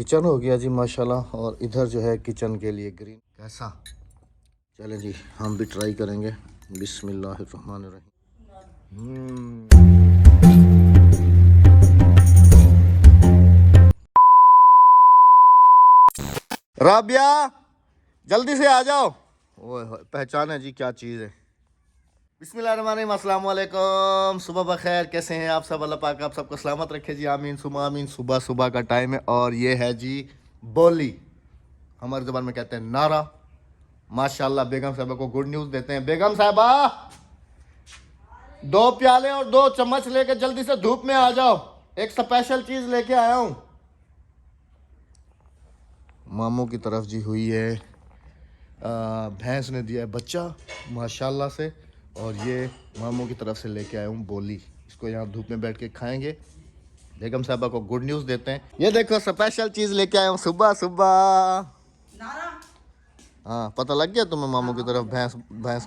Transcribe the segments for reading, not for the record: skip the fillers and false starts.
Kitchen हो गया जी माशाल्लाह। और इधर जो है किचन के लिए ग्रीन कैसा, चलें जी हम भी ट्राई करेंगे। बिस्मिल्लाहिर्रहमानिर्रहीम। राबिया जल्दी से आ जाओ। ओए होए पहचाने जी क्या चीज़ है। बिस्मिल्लाहिर्रहमानिर्रहीम, अस्सलाम वालेकुम, सुबह बखैर, कैसे हैं आप सब? अल्लाह पाक आप सबको सलामत रखे जी, आमीन सुमा आमीन। सुबह सुबह का टाइम है और ये है जी बोली, हमारी ज़बान में कहते हैं नारा। माशाल्लाह बेगम साहबा को गुड न्यूज़ देते हैं। बेगम साहबा 2 प्याले और 2 चम्मच लेके जल्दी से धूप में आ जाओ, एक स्पेशल चीज़ लेके आया हूँ। मामू की तरफ जी हुई है, भैंस ने दिया है बच्चा माशाल्लाह से, और ये मामू की तरफ से लेके आया हूँ बोली। इसको यहाँ धूप में बैठ के खाएंगे। बेगम साहबा को गुड न्यूज़ देते हैं। ये देखो स्पेशल चीज़ लेके आया हूँ सुबह सुबह। हाँ पता लग गया तुम्हें? मामू की तरफ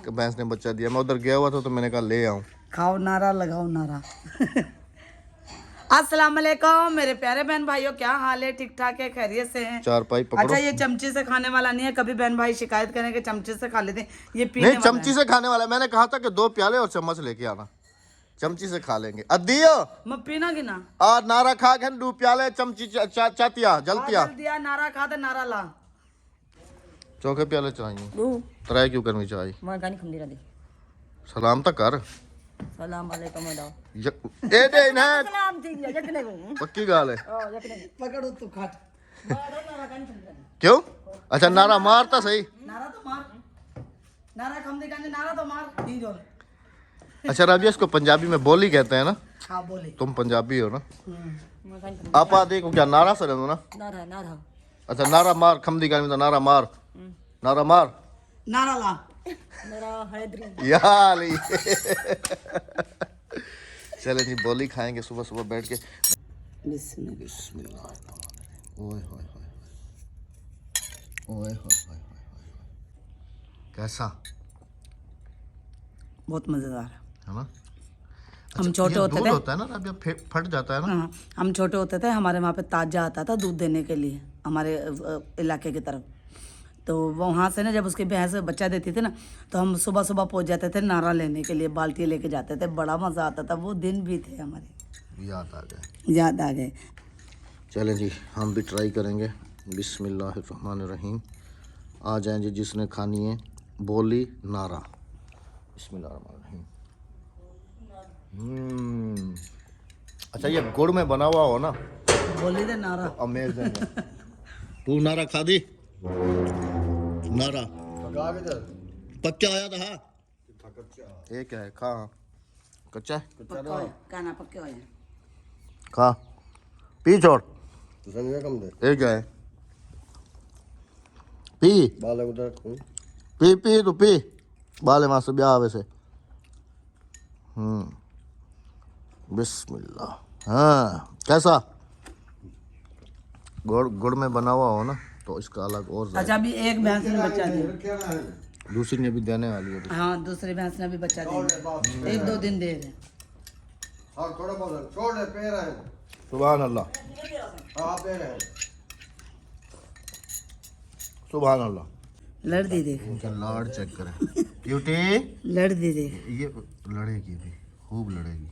भैंस ने बच्चा दिया। मैं उधर गया हुआ था तो मैंने कहा ले आऊँ। खाओ नारा लगाओ नारा। अस्सलाम वालेकुम मेरे प्यारे बहन भाइयों, क्या हाल है? ठीक ठाक है, खैरियत से हैं? चारपाई पकड़ो। अच्छा ये चमचे से खाने वाला नहीं है, कभी बहन भाई शिकायत करें कि चमचे से खा लेते हैं, ये पीने नहीं वाला चमची है। से खाने वाला है। मैंने कहा था कि 2 प्याले और चम्मच लेके आना, चमची से खा लेंगे। अदियो मैं पीना कि ना? और नारा खा के 2 प्याले चमची चातिया जलतिया जल दिया नारा खा दे नारा ला। चौके प्याले चाहिए, ट्राई क्यों करनी चाहिए? मैं गानी खंदी दी सलाम तक कर। सलाम वालेकुम ए दे ना सलाम ठीक है जकने पक्की गाल है। पकड़ो तू खाट क्यों? अच्छा नारा मारता सही। नारा तो मार, नारा खंदी गानी नारा तो मार ही जोर। अच्छा राबिया इसको पंजाबी में बोली कहते हैं ना? हाँ बोले। तुम पंजाबी हो ना? आपा देखो क्या नारा से ना? नारा नारा अच्छा नारा मार, खमदी गाल में नारा मार, नारा मार, नारा ला नारा हैदरी याली। चले जी बोली खाएंगे सुबह सुबह बैठ के। बिस्मिल्लाह। ओए होए होए ओए होए कैसा, बहुत मजेदार है ना? हम छोटे होते थे, होता है ना अब फट जाता है ना। हाँ, हम छोटे होते थे, हमारे वहाँ पे ताजा आता था दूध देने के लिए हमारे इलाके की तरफ। तो वहाँ से ना जब उसकी भैंस बच्चा देती थी ना, तो हम सुबह सुबह पहुँच जाते थे नारा लेने के लिए, बाल्टी लेके जाते थे। बड़ा मज़ा आता था, वो दिन भी थे हमारे, याद आ गए, याद आ गए। चलें जी हम भी ट्राई करेंगे। बिस्मिल्लाहिर्रहमानिर्रहीम। आ जाएं जी जिसने खानी है बोली नारा। बिस्मिल्लाहिर्रहमानिर्रहीम। अच्छा ये गुड़ में बना हुआ हो ना, बोली दे नारा तो अमेजिंग है। तू नारा खा दी? नारा पक्का आया था। ये क्या है? खा, कच्चा है? पक्का है, काना पक्के हुए हैं। खा पी छोड़। ये क्या है? पी पी पी तू पी, बाले वहां से ब्याह आवे से। बिस्मिल्लाह। हाँ कैसा? गुड़ में बना हुआ हो ना तो इसका अलग और अच्छा अभी एक भैंस ने बच्चा दिया, दूसरी ने भी देने वाली है। हाँ दूसरी भैंस ने भी बच्चा दिया, 1-2 दिन दे रहे। सुभान अल्लाह, सुभान अल्लाह। लड़ दी देख, उनका लाड़ चेक करें। क्यूटी लड़ दी देख। ये लड़ेगी भी, खूब लड़ेगी।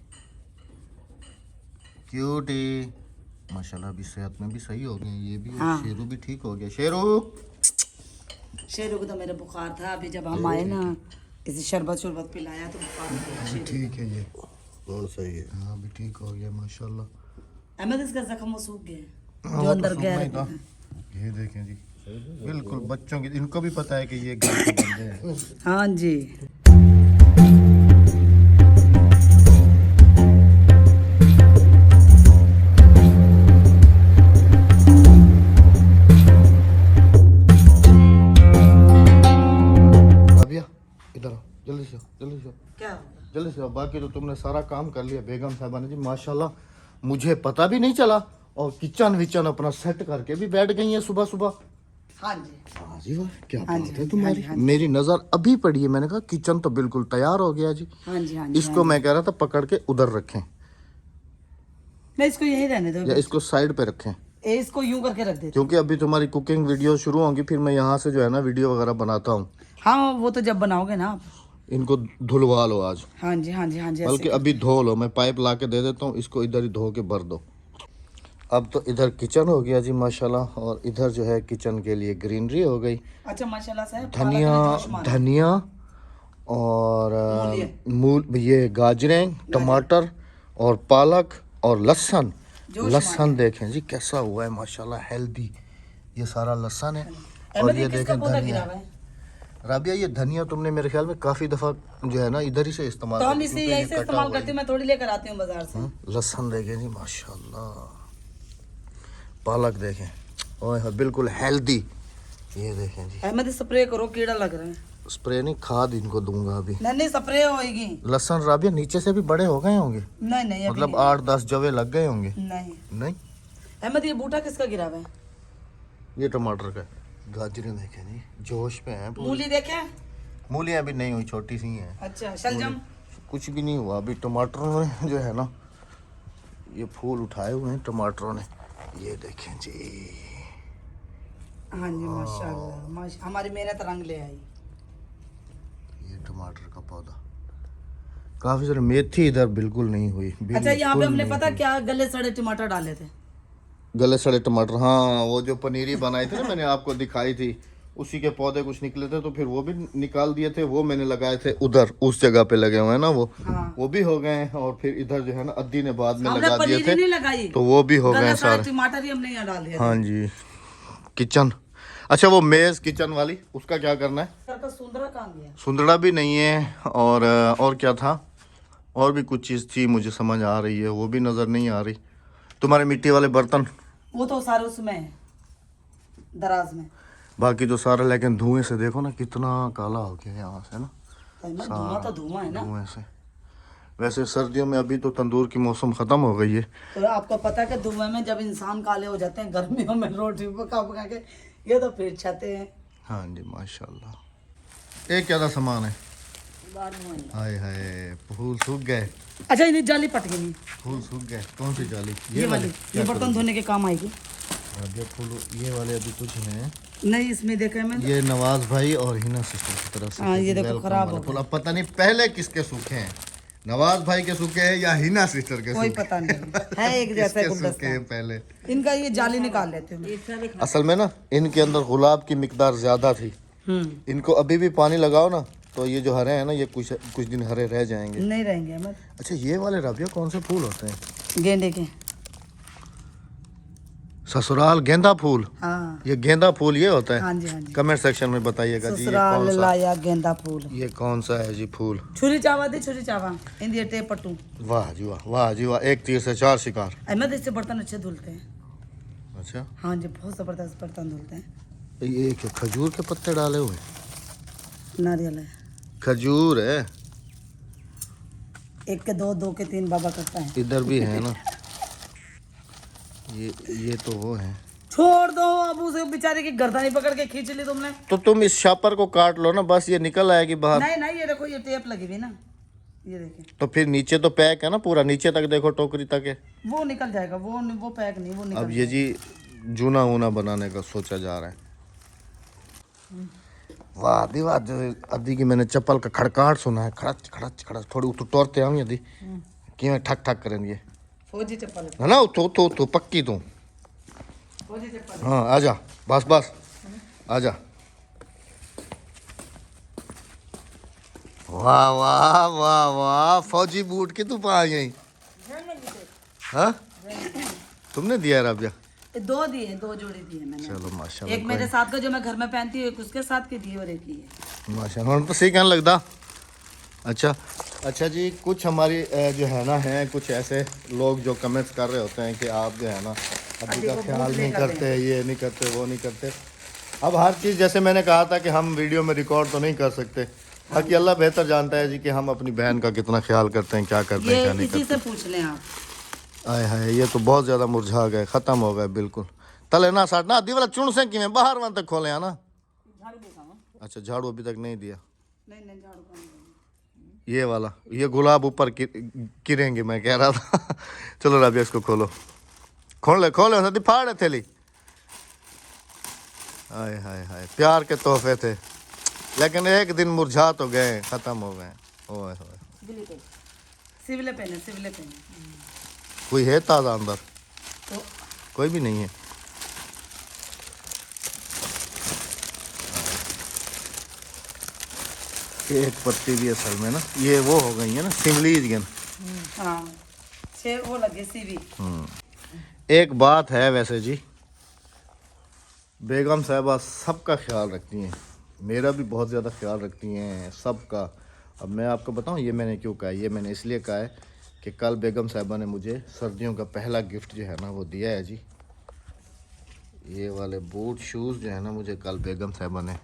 क्यूटी माशाल्लाह अभी सेहत में भी सही हो गए ये भी। हाँ। शेरू भी ठीक हो गया। शेरू शेरू को तो मेरा बुखार था, अभी जब हम आए ना किसी शरबत पिलाया तो बुखार ठीक है। ये और सही है। हाँ अभी ठीक हो गया माशाल्लाह। अहमद इसका जख्म वो सूख गया, हाँ, जो वो अंदर तो गया सूखना ही था। ये देखें जी बिल्कुल बच्चों की, इनको भी पता है कि ये घर के बंदे हैं। हाँ जी। जल्दी से जल्दी से क्या जल्दी से। बाकी तो तुमने सारा काम कर लिया बेगम साहबा ने जी माशाल्लाह, मुझे पता भी नहीं चला। और किचन विचन अपना सेट करके भी बैठ गई हैं सुबह सुबह। हाँ जी, हाँ जी वाह क्या हाँ बात जी, है तुम्हारी। हाँ जी। मेरी नज़र अभी पड़ी है, मैंने कहा किचन तो बिल्कुल तैयार हो गया जी। हाँ जी, हाँ जी। इसको मैं कह रहा था पकड़ के उधर रखें नहीं इसको यही रहने दो, या इसको साइड पे रखें। ये इसको यूं करके रख देते। क्योंकि अभी तुम्हारी कुकिंग वीडियो शुरू होंगी, फिर मैं यहाँ से जो है ना वीडियो वगैरह बनाता हूँ। हाँ वो तो जब बनाओगे ना आप। इनको धुलवा लो आज, हाँ जी हाँ जी हाँ जी, ऐसे बल्कि अभी धो लो, मैं पाइप ला के दे देता हूँ, इसको इधर ही धो के भर दो। अब तो इधर किचन हो गया जी माशाल्लाह, और इधर जो है किचन के लिए ग्रीनरी हो गई, अच्छा माशाल्लाह से। धनिया और ये गाजरें, टमाटर और पालक और लहसुन। लहसुन देखें जी कैसा हुआ है माशाल्लाह, हेल्दी। ये सारा लहसुन है। और ये देखें धनिया। राबिया ये धनिया तुमने मेरे ख्याल में काफी दफा जो है ना इधर ही से इस्तेमाल तो हम इसे यही से इस्तेमाल करते हैं, मैं थोड़ी लेकर आती हूँ बाजार से। लहसुन देखें जी माशाल्लाह, पालक देखें, ओए बिल्कुल हेल्दी। ये देखें जी। अहमद स्प्रे करो, कीड़ा लग रहा है। स्प्रे नहीं, खाद इनको दूंगा अभी। नहीं स्प्रे होएगी। लहसुन राबिया नीचे से भी बड़े हो गए होंगे? नहीं नहीं मतलब 8-10 जवे लग गए होंगे? नहीं। अहमद ये बूटा किसका गिरा हुआ है? ये टमाटर का। गाजरें देखें जी जोश पे हैं। मूली देखें? मूलियाँ अभी नहीं हुई, छोटी सी हैं। अच्छा शलजम? कुछ भी नहीं हुआ अभी। टमाटरों ने जो है ना ये फूल उठाए हुए हैं टमाटरों ने। ये देखें जी। हाँ जी माशाल्लाह, हमारी मेहनत रंग ले आई। ये टमाटर का पौधा काफी सारे। मेथी इधर बिल्कुल नहीं हुई। अच्छा यहाँ पे हमने पता क्या गले सड़े टमाटर डाले थे। गले सड़े टमाटर, हाँ वो जो पनीरी बनाई थी ना मैंने आपको दिखाई थी, उसी के पौधे कुछ निकले थे, तो फिर वो भी निकाल दिए थे। वो मैंने लगाए थे उधर उस जगह पे लगे हुए हैं ना वो। हाँ। वो भी हो गए हैं। और फिर इधर जो है ना अद्दी ने बाद में लगा दिए पनीरी नहीं लगाई, थे, तो वो भी हो गए सारे। टमाटर ही हमने यहाँ डाल दिया। हाँ जी। किचन, अच्छा वो मेज किचन वाली, उसका क्या करना है? सुंदरा कहाँ गया? सुंदरा भी नहीं है। और क्या था, और भी कुछ चीज़ थी मुझे समझ आ रही है, वो भी नज़र नहीं आ रही। तुम्हारे मिट्टी वाले बर्तन वो तो सारे उसमें है, दराज में। बाकी तो सारा, लेकिन धुएं से देखो ना कितना काला हो गया यहाँ से ना। धुआं तो धुआं है ना धुएं से। वैसे सर्दियों में अभी तो तंदूर की मौसम खत्म हो गई है। तो आपको पता है कि धुएं में जब इंसान काले हो जाते हैं गर्मियों में रोटी पका पका के, ये तो फिर छाते हैं। हाँ जी माशाल्लाह। एक क्या सामान है? हाय हाय फूल सूख गए। अच्छा ये जाली पट गई। फूल सूख गए। कौन सी जाली? ये वाली, ये बर्तन धोने के काम आएगी। फूल ये वाले अभी कुछ हैं नहीं, इसमें देखा है मैंने। ये नवाज भाई और हिना सिस्टर की तरफ से। हाँ ये देखो खराब हो गया। पता नहीं पहले किसके सूखे हैं, नवाज भाई के सूखे हैं या हिना सिस्टर के? कोई पता नहीं है, एक जैसा सूखे हैं पहले। इनका ये जाली निकाल लेते हैं। असल में ना इनके अंदर गुलाब की मिकदार ज्यादा थी। इनको अभी भी पानी लगाओ ना तो ये जो हरे हैं ना ये कुछ दिन हरे रह जाएंगे। नहीं रहेंगे मत। अच्छा ये वाले राबिया कौन से फूल होते हैं? गेंदे के। ससुराल गेंदा फूल। हाँ ये गेंदा फूल ये होता है? हाँ जी हाँ जी। कमेंट सेक्शन में बताइएगा जी ये ससुराल कौन सा, लाया गेंदा फूल, ये कौन सा है जी फूल। छुरी चावा दे, छुरी चावा इंदिया टे पट्टू। वाह जी वाह, वाह जी वाह, एक तीर से 4 शिकार। अहमद इससे बर्तन अच्छे धुलते हैं। अच्छा हाँ जी बहुत जबरदस्त बर्तन धुलते हैं। ये क्या खजूर के पत्ते डाले हुए? नारियल है, खजूर है। एक के दो, दो के तीन बाबा करता है। इधर भी है ना। ये तो वो है। छोड़ दो अब, उसे बेचारे की गर्दन पकड़ के खींच ली तुमने। तो तुम इस शापर को काट लो ना, बस ये निकल आएगी बाहर। नहीं नहीं ये देखो, ये टेप लगी हुई ना, ये देखिए। तो फिर नीचे तो पैक है ना पूरा, नीचे तक देखो टोकरी तक है। वो निकल जाएगा, वो पैक नहीं, वो निकल। अब ये जी जूना ऊना बनाने का सोचा जा रहा है। वाह दी वाह, अदी की मैंने चप्पल का खड़काहट सुना है, खड़च खड़च खड़च। थोड़ी उतो टोरते हम यदि कि ठक ठक करेंगे फौजी चप्पल है ना। तो पक्की तू। फौजी चप्पल। हाँ आजा, बस बस आजा। वाह वाह वाह वाह, फौजी बूट की तू पा गई। हाँ तुमने दिया राबिया? दो दिए, दो जोड़ी दिए मैंने। चलो माशाल्लाह। एक मेरे साथ का जो मैं घर में पहनती हूँ, एक उसके साथ की दी और एक लिए। माशाल्लाह तो सही कहने लगता। अच्छा जी, कुछ हमारी जो है ना है कुछ ऐसे लोग जो कमेंट्स कर रहे होते हैं कि आप जो है ना अभी का ख्याल नहीं करते, ये नहीं करते, वो नहीं करते। अब हर चीज़ जैसे मैंने कहा था कि हम वीडियो में रिकॉर्ड तो नहीं कर सकते, बाकी अल्लाह बेहतर जानता है जी कि हम अपनी बहन का कितना ख्याल करते हैं, क्या करते हैं, क्या नहीं करते। से पूछ लें आप। आए हाय ये तो बहुत ज़्यादा मुरझा गए, ख़त्म हो गए बिल्कुल। तले ना साट ना दी वाला चुन से कि बाहर वहाँ तक खोले ना। अच्छा झाड़ू अभी तक नहीं दिया? नहीं झाड़ू ये वाला, ये गुलाब ऊपर गिरेंगे मैं कह रहा था। चलो राबिया इसको खोलो, खोले सदी फाड़े थैली। हाय हाय हाय, प्यार के तोहफे थे, लेकिन एक दिन मुरझा तो गए, खत्म हो गए। ओए होए, सिवले पहने सिवले पहने। कोई है ताजा अंदर? तो कोई भी नहीं है। एक पत्ती भी असल में ना ये वो हो गई है ना सिमलीज गन। हाँ, छे वो लगे सीवी। एक बात है वैसे जी, बेगम साहिबा सबका ख्याल रखती हैं, मेरा भी बहुत ज़्यादा ख्याल रखती हैं सबका। अब मैं आपको बताऊं ये मैंने क्यों कहा है, ये मैंने इसलिए कहा है कि कल बेगम साहिबा ने मुझे सर्दियों का पहला गिफ्ट जो है ना वो दिया है जी। ये वाले बूट शूज़ जो है ना मुझे कल बेगम साहिबा ने।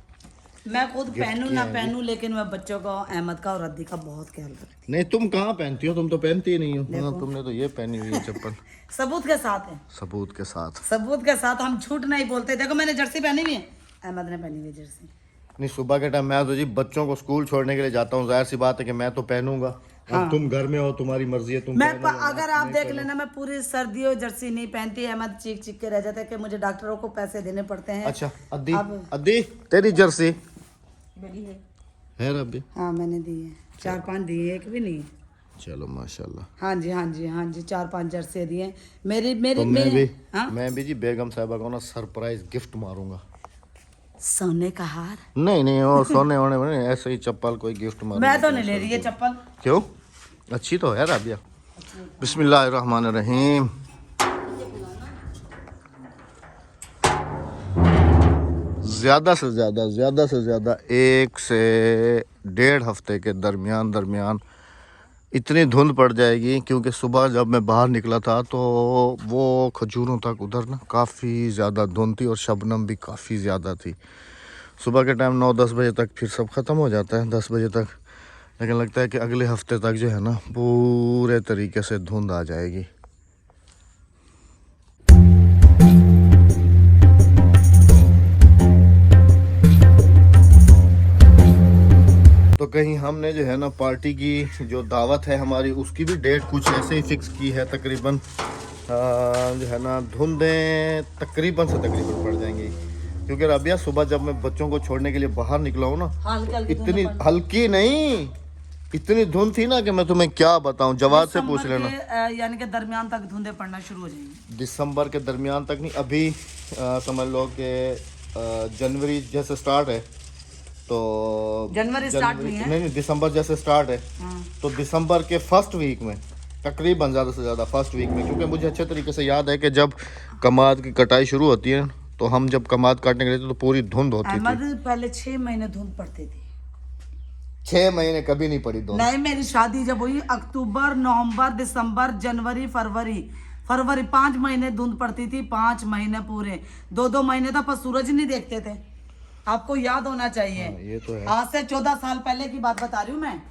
मैं खुद पहनूं किए ना हैं पहनूं, लेकिन मैं बच्चों का, अहमद का और रद्दी का बहुत ख्याल रखती नहीं तुम कहाँ पहनती हो, तुम तो पहनती ही नहीं हो। हाँ, देखो। तुमने तो ये पहनी हुई है चप्पल। हूँ। सबूत के साथ है, सबूत के साथ। सबूत के साथ, हम झूठ नहीं बोलते। देखो मैंने जर्सी पहनी हुई है, अहमद ने पहनी हुई है जर्सी। नहीं सुबह के टाइम मैं तो जी बच्चों को स्कूल छोड़ने के लिए जाता हूँ, जाहिर सी बात है कि मैं तो पहनूंगा। हाँ। अब तुम घर में हो, तुम्हारी मर्जी है, तुम अगर आप देख लेना, मैं पूरी सर्दियों जर्सी नहीं पहनती। अहमद चीख चीख के रह जाता है कि मुझे डॉक्टरों को पैसे देने पड़ते हैं। अच्छा अद्दी, अब अद्दी तेरी जर्सी बड़ी है रब्बी? हाँ मैंने दी है, 4-5 दी है, एक भी नहीं। चलो माशाल्लाह। हाँ जी हाँ जी हाँ जी, 4-5 जर्सी दी है मेरी तो मेरी मैं भी हाँ? मैं भी जी बेगम साहिबा को ना सरप्राइज गिफ्ट मारूंगा। सोने का हार। नहीं नहीं वो सोने होने में नहीं, ऐसे ही चप्पल कोई गिफ्ट मारूंगा। मैं तो नहीं ले रही है चप्पल। क्यों? अच्छी तो है राबिया। बिस्मिल्लाहिर्रहमानिर्रहीम। ज़्यादा से ज़्यादा 1 से 1.5 हफ्ते के दरमियान इतनी धुंध पड़ जाएगी, क्योंकि सुबह जब मैं बाहर निकला था तो वो खजूरों तक उधर ना काफ़ी ज़्यादा धुंध थी और शबनम भी काफ़ी ज़्यादा थी। सुबह के टाइम 9-10 बजे तक फिर सब ख़त्म हो जाता है, 10 बजे तक, लेकिन लगता है कि अगले हफ्ते तक जो है ना पूरे तरीके से धुंध आ जाएगी। तो कहीं हमने जो है ना पार्टी की जो दावत है हमारी, उसकी भी डेट कुछ ऐसे ही फिक्स की है। तकरीबन जो है ना धुंधें तकरीबन पड़ जाएंगी, क्योंकि राबिया सुबह जब मैं बच्चों को छोड़ने के लिए बाहर निकला हूँ ना, इतनी हल्की नहीं, इतनी धुंध थी ना कि मैं तुम्हें क्या बताऊं, जवाब से पूछ लेना। यानी कि दरमियान तक धुंधे पड़ना शुरू हो जाएंगी। दिसंबर के दरमियान तक नहीं, अभी समझ लो कि जनवरी जैसे स्टार्ट है तो जनवरी स्टार्ट नहीं है, नहीं दिसंबर जैसे स्टार्ट है। तो दिसंबर के फर्स्ट वीक में तकरीबन ज़्यादा से ज़्यादा फर्स्ट वीक में, क्योंकि मुझे अच्छे तरीके से याद है कि जब कमाद की कटाई शुरू होती है तो हम जब कमाद काटने के लिए तो पूरी धुंध होती थी। पहले 6 महीने धुंध पड़ती थी। 6 महीने कभी नहीं पड़ी धुंध। नहीं, मेरी शादी जब हुई अक्टूबर, नवंबर, दिसंबर, जनवरी, फरवरी 5 महीने धुंध पड़ती थी। 5 महीने पूरे, 2-2 महीने तक सूरज नहीं देखते थे। आपको याद होना चाहिए। हाँ, ये तो है। आज से 14 साल पहले की बात बता रही हूँ मैं।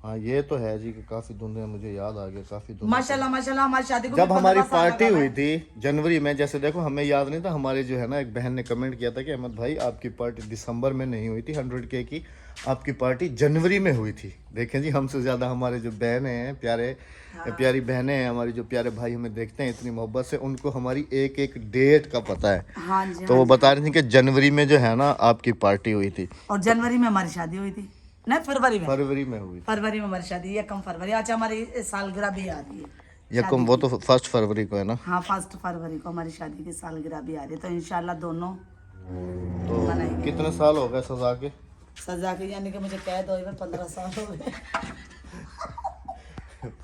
हाँ ये तो है जी कि काफी धुंध है, मुझे याद आ गया काफी धुंध। माशाल्लाह माशाल्लाह, हमारी शादी को जब हमारी पार्टी हुई थी जनवरी में, जैसे देखो हमें याद नहीं था, हमारे जो है ना एक बहन ने कमेंट किया था कि अहमद भाई आपकी पार्टी दिसंबर में नहीं हुई थी 100K की, आपकी पार्टी जनवरी में हुई थी। देखें जी हमसे ज़्यादा हमारे जो बहनें हैं, प्यारी बहनें हैं हमारी, जो प्यारे भाई हमें देखते हैं इतनी मोहब्बत से, उनको हमारी एक एक डेट का पता है। हाँ जी, तो वो बता रही थी कि जनवरी में जो है ना आपकी पार्टी हुई थी, और जनवरी में हमारी शादी हुई थी। नहीं, फरवरी में हुई थी। फरवरी में हमारी शादी, यकम फरवरी। अच्छा, हमारी सालगिरह भी आ रही है। यकम वो तो 1 फरवरी को है ना। हाँ, 1 फरवरी को हमारी शादी की सालगिरह भी आ रही है, तो इंशाल्लाह दोनों तो मनाएंगे। कितने साल हो गए सजा के? सजा के यानी कि मुझे कैद हुए में 15 साल हो गए।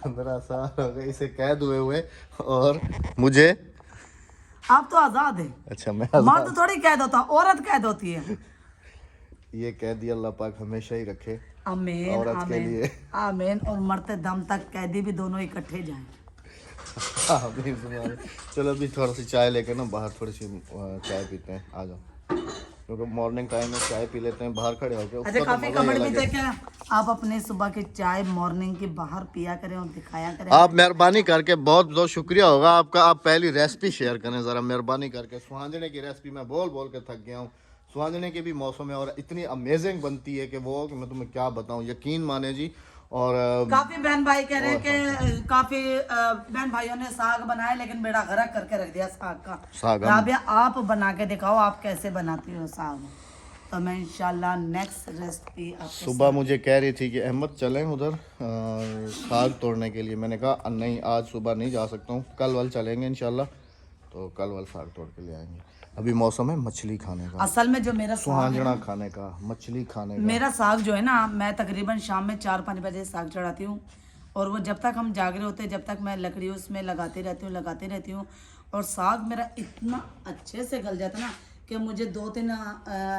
15 साल हो गए इसे कैद हुए और मुझे। आप तो आजाद है। अच्छा मैं मर्द थोड़ी कैद होता, औरत कैद होती है। ये कैदी अल्लाह पाक हमेशा ही रखे आमीन औरत के लिए। आमीन, और मरते दम तक कैदी भी दोनों इकट्ठे जाएं। आमीन तुम्हारे। चलो अभी थोड़ा सी चाय लेकर ना बाहर थोड़ी सी चाय पीते हैं, आ जाओ, क्योंकि मॉर्निंग टाइम में चाय पी लेते हैं बाहर खड़े होकर। अच्छा, काफी कमेंट भी थे क्या आप अपने सुबह की चाय मॉर्निंग की बाहर पिया करें और दिखाया करें। आप मेहरबानी करके, बहुत बहुत शुक्रिया होगा आपका, आप पहली रेसिपी शेयर करें ज़रा मेहरबानी करके। सुहांजने की रेसिपी मैं बोल बोल के थक गया हूँ। सुहांजने के भी मौसम है और इतनी अमेजिंग बनती है कि मैं तुम्हें क्या बताऊँ, यकीन माने जी। और काफी बहन भाई कह रहे हैं कि काफी बहन भाइयों ने साग बनाया लेकिन बेड़ा गरक करके रख दिया साग का। साग राबिया आप बना के दिखाओ आप कैसे बनाती हो साग, तो मैं इंशाल्लाह नेक्स्ट रेसिपी आपके सुबह मुझे कह रही थी कि अहमद चलें उधर साग तोड़ने के लिए। मैंने कहा नहीं आज सुबह नहीं जा सकता हूँ, कल वल चलेंगे इंशाल्लाह, तो कल वल साग तोड़ के ले आएंगे। अभी मौसम है मछली खाने का, असल में जो मेरा साग है सुहांजना खाने का, मछली खाने का। मेरा साग जो है ना, मैं तकरीबन शाम में 4-5 बजे साग चढ़ाती हूँ और वो जब तक हम जाग रहे होते हैं जब तक मैं लकड़ी उसमें लगाती रहती हूँ और साग मेरा इतना अच्छे से गल जाता ना कि मुझे 2-3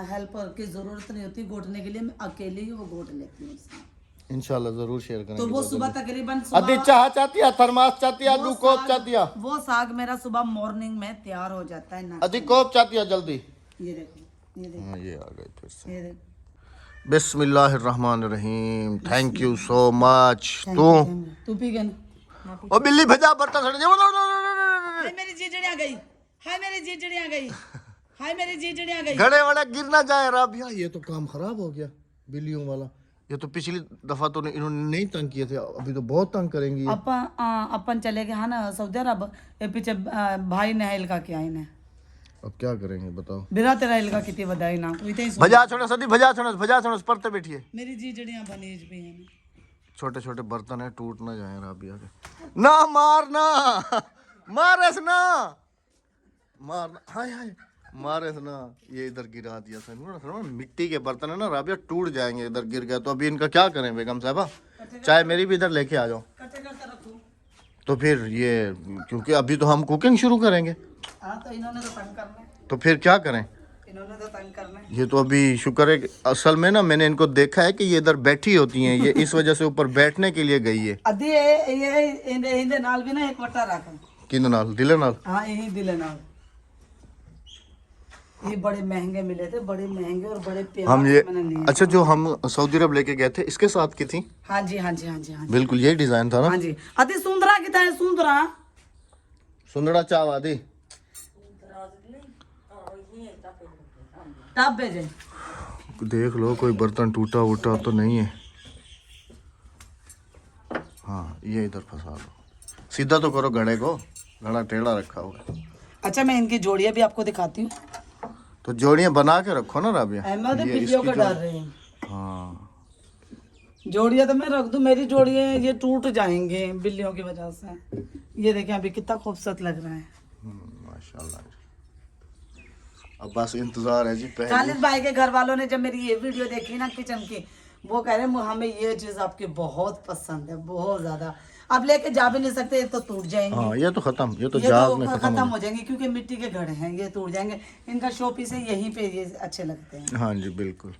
हेल्पर की ज़रूरत नहीं होती घोटने के लिए, मैं अकेले ही वो घोट लेती हूँ साग। इंशाल्लाह जरूर शेयर करेंगे। तो वो सुबह तकरीबन अदी चाह चाहती है, थर्मास चाहती है, आलू कोप चाहती है, वो साग मेरा सुबह मॉर्निंग में तैयार हो जाता है ना। अदी कोप चाहती है जल्दी। ये देखो ये देखो हाँ ये आ गई फिर से। ये देखो। बिस्मिल्लाहिर्रहमानिर्रहीम। Thank you so much. तू पी गया ना? ओ बिल्ली भजा बर्तन सड़ हाय मेरी जीजड़ियां गई, हाय मेरी जीजड़ियां गई, हाय मेरी जीजड़ियां गई। घड़े वाला गिर ना जाए राबिया। ये तो काम खराब हो गया बिल्लियों वाला। ये तो पिछली दफा तो इन्होंने नहीं तंग किए थे, अभी तो बहुत तंग करेंगी ये। अपन चले गए हाँ ना सऊदी अरब, ये पीछे भाई ने हिलका किया इन्हें। अब क्या करेंगे बताओ। बिरा तेरा हिलका कितनी बधाई ना कोई तो भजा छोड़ो सदी, भजा छोड़ो परते बैठिए। मेरी जीजड़ियां बनीज भी हैं। छोटे छोटे बर्तन है, टूट ना जाए राबिया के। ना मारना, मारे से ना मारना, हाय हाय मारे से ना। ये इधर गिरा दिया था, मिट्टी के बर्तन है ना राबिया, टूट जाएंगे इधर गिर गया तो। अभी इनका क्या करें बेगम साहबा? चाय मेरी भी इधर लेके आ जाओ। तो फिर ये क्योंकि अभी तो हम कुकिंग शुरू करेंगे, तो इन्होंने तो तंग करना है, तो फिर क्या करें? इन्होंने तो तंग करना है। ये तो अभी शुक्र है कि असल में ना मैंने इनको देखा है कि ये इधर बैठी होती हैं, ये इस वजह से ऊपर बैठने के लिए गई है। अदी ये इंदे नाल भी ना एक वट्टा रखा। किंद नाल? दिले नाल? हाँ यही दिले नाल। ये बड़े महंगे मिले थे, बड़े महंगे और बड़े प्यार हम ये मैंने लिए। अच्छा जो हम सऊदी अरब लेके गए थे इसके साथ की थी? हाँ जी हाँ जी हाँ जी हाँ जी बिल्कुल यही डिजाइन था ना। हाँ जी। अति सुंदरा कितना है? सुंदरा सुंदरा चाव आदि टब भेजे। देख लो कोई बर्तन टूटा वूटा तो नहीं है। हाँ ये इधर फंसा दो, सीधा तो करो घड़े को, घड़ा टेढ़ा रखा हुआ है। अच्छा मैं इनकी जोड़ियां भी आपको दिखाती हूँ। तो जोड़ियां बना के रखो ना राबिया। अहमद ये बिल्लियों इसकी को डाल रहे हैं। हाँ जोड़ियां तो मैं रख दूं, मेरी जोड़ियां ये टूट जाएंगे बिल्लियों की वजह से। ये देखें अभी कितना खूबसूरत लग रहा है। माशाल्लाह। अब बस इंतजार है जी पहले। खालिद भाई के घर वालों ने जब मेरी ये वीडियो देखी ना किचन की, वो कह रहे हैं हमें ये चीज आपकी बहुत पसंद है, बहुत ज्यादा। अब लेके जा भी नहीं सकते, ये तो टूट जाएंगे। हाँ ये तो खत्म, ये तो ये जहाज तो में खत्म हो जाएंगे क्योंकि मिट्टी के घड़े हैं, ये टूट जाएंगे। इनका शो पीस है, यहीं पे ये अच्छे लगते हैं। हाँ जी बिल्कुल।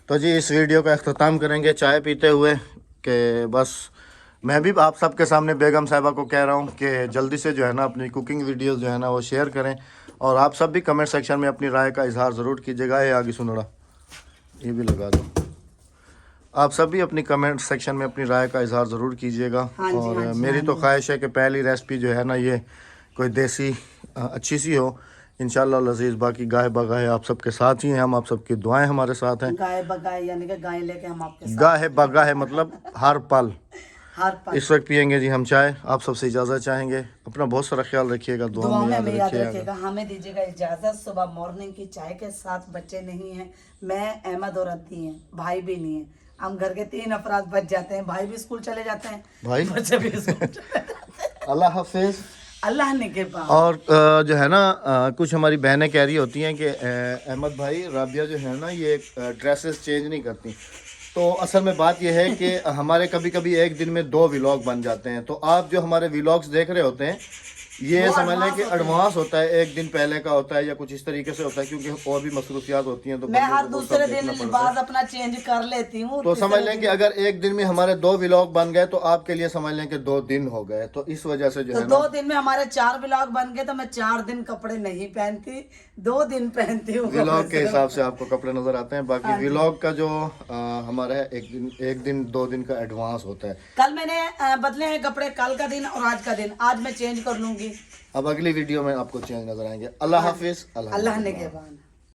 तो जी इस वीडियो का अख्ताम करेंगे चाय पीते हुए कि बस मैं भी आप सबके सामने बेगम साहिबा को कह रहा हूँ कि जल्दी से जो है ना अपनी कुकिंग वीडियोस जो है ना वो शेयर करें, और आप सब भी कमेंट सेक्शन में अपनी राय का इजहार ज़रूर कीजिएगा। ये आगे सुनड़ा ये भी लगा दो। आप सब भी अपनी कमेंट सेक्शन में अपनी राय का इजहार ज़रूर कीजिएगा। हाँ जी, और हाँ जी, मेरी हाँ तो जी। ख्वाहिश है कि पहली रेसिपी जो है ना ये कोई देसी अच्छी सी हो इंशाल्लाह लजीज। बाकी गाय बगाए आप सबके साथ ही हैं, हम आप सबकी दुआएं हमारे साथ हैं। गाय बगाए यानी कि गाय लेके हम आपके साथ गाय बगाए मतलब हर पल। हर पल इस वक्त पियेंगे जी हम चाय, आप सबसे इजाज़त चाहेंगे। अपना बहुत सारा ख्याल रखिएगा, दुआ दुआ में में याद हमें याद रखिएगा। रखिएगा। हमें दीजिएगा इजाजत। सुबह मॉर्निंग की चाय के साथ बच्चे नहीं हैं, मैं अहमद और अद्दी हैं, भाई भी नहीं है। हम घर के 3 अफराद बच जाते हैं, भाई भी स्कूल चले जाते हैं, भाई बच्चे भी स्कूल चले जाते हैं। अल्लाह हाफिज। अल्लाह ने के पास। और जो है ना कुछ हमारी बहनें कह रही होती हैं कि अहमद भाई राबिया जो है ना ये ड्रेसेस चेंज नहीं करती। तो असल में बात यह है कि हमारे कभी कभी एक दिन में 2 व्लॉग बन जाते हैं। तो आप जो हमारे व्लॉग्स देख रहे होते हैं ये समझ लें कि एडवांस होता है, एक दिन पहले का होता है या कुछ इस तरीके से होता है, क्योंकि और भी मसरूफियात होती हैं। तो मैं बंदे हर को वो सब दूसरे देखना दिन पड़ता है। लिबास अपना चेंज कर लेती हूँ। तो समझ लें कि अगर एक दिन में हमारे 2 व्लॉग बन गए तो आपके लिए समझ लें कि 2 दिन हो गए। तो इस वजह से जो तो है ना 2 दिन में हमारे 4 व्लॉग बन गए, तो मैं 4 दिन कपड़े नहीं पहनती, 2 दिन पहनती हूँ। व्लॉग के हिसाब से आपको कपड़े नजर आते हैं। बाकी व्लॉग का जो हमारा है एक दिन 2 दिन का एडवांस होता है। कल मैंने बदले हैं कपड़े, कल का दिन और आज का दिन, आज मैं चेंज कर लूंगी। अब अगली वीडियो में आपको चेंज नजर आएंगे। अल्लाह हाफिज। अल्लाह ने के बाद।